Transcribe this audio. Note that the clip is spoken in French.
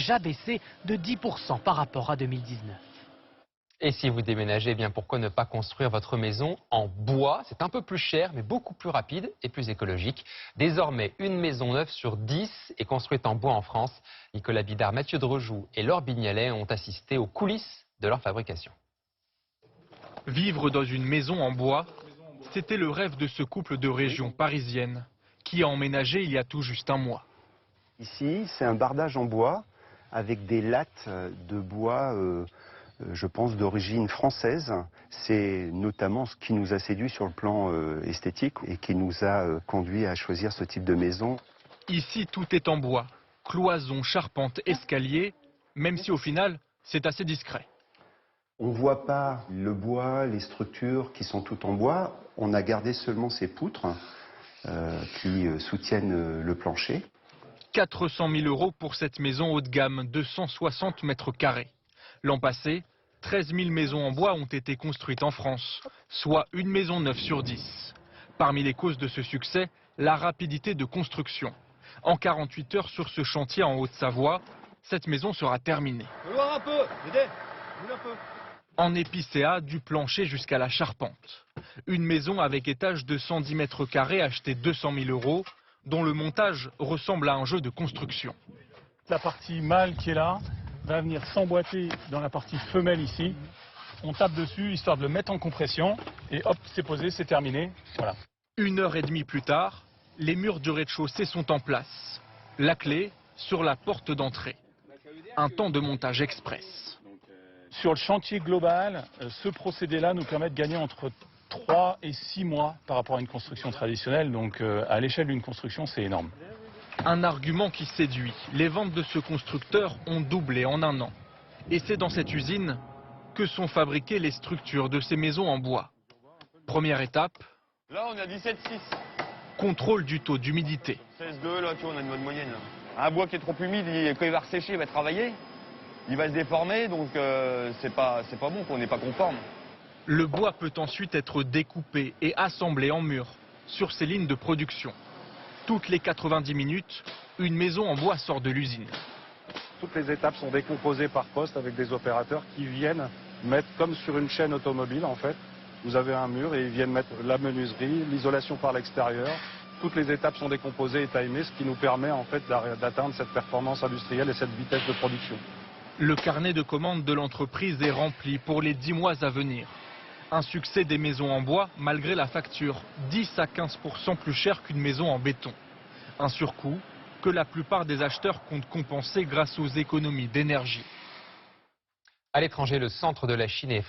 déjà baissé de 10% par rapport à 2019. Et si vous déménagez, eh bien pourquoi ne pas construire votre maison en bois? C'est un peu plus cher, mais beaucoup plus rapide et plus écologique. Désormais, une maison neuve sur 10 est construite en bois en France. Nicolas Bidard, Mathieu Drejoux et Laure Bignalet ont assisté aux coulisses de leur fabrication. Vivre dans une maison en bois, c'était le rêve de ce couple de région parisienne qui a emménagé il y a tout juste un mois. Ici, c'est un bardage en bois avec des lattes de bois, je pense, d'origine française. C'est notamment ce qui nous a séduit sur le plan esthétique et qui nous a conduit à choisir ce type de maison. Ici, tout est en bois. Cloisons, charpentes, escaliers, même si au final, c'est assez discret. On ne voit pas le bois, les structures qui sont toutes en bois. On a gardé seulement ces poutres qui soutiennent le plancher. 400 000 € pour cette maison haut de gamme de 160 mètres carrés. L'an passé, 13 000 maisons en bois ont été construites en France, soit une maison neuve sur 10. Parmi les causes de ce succès, la rapidité de construction. En 48 heures sur ce chantier en Haute-Savoie, cette maison sera terminée. En épicéa, du plancher jusqu'à la charpente. Une maison avec étage de 110 mètres carrés achetée 200 000 €, dont le montage ressemble à un jeu de construction. La partie mâle qui est là va venir s'emboîter dans la partie femelle ici. On tape dessus histoire de le mettre en compression et hop, c'est posé, c'est terminé. Voilà. 1h30 plus tard, les murs du rez-de-chaussée sont en place. La clé sur la porte d'entrée. Un temps de montage express. Sur le chantier global, ce procédé-là nous permet de gagner entre 3 et 6 mois par rapport à une construction traditionnelle. Donc à l'échelle d'une construction, c'est énorme. Un argument qui séduit. Les ventes de ce constructeur ont doublé en un an. Et c'est dans cette usine que sont fabriquées les structures de ces maisons en bois. Première étape. Là, on est à 17,6. Contrôle du taux d'humidité. 16,2, là, tu vois, on a une bonne moyenne. Là. Un bois qui est trop humide, quand il va ressécher, il va travailler. Il va se déformer, donc c'est pas bon, qu'on n'est pas conforme. Le bois peut ensuite être découpé et assemblé en mur sur ces lignes de production. Toutes les 90 minutes, une maison en bois sort de l'usine. Toutes les étapes sont décomposées par poste avec des opérateurs qui viennent mettre, comme sur une chaîne automobile en fait, vous avez un mur et ils viennent mettre la menuiserie, l'isolation par l'extérieur. Toutes les étapes sont décomposées et timées, ce qui nous permet en fait d'atteindre cette performance industrielle et cette vitesse de production. Le carnet de commandes de l'entreprise est rempli pour les 10 mois à venir. Un succès des maisons en bois malgré la facture, 10 à 15% plus chère qu'une maison en béton. Un surcoût que la plupart des acheteurs comptent compenser grâce aux économies d'énergie. À l'étranger, le centre de la Chine est frappé.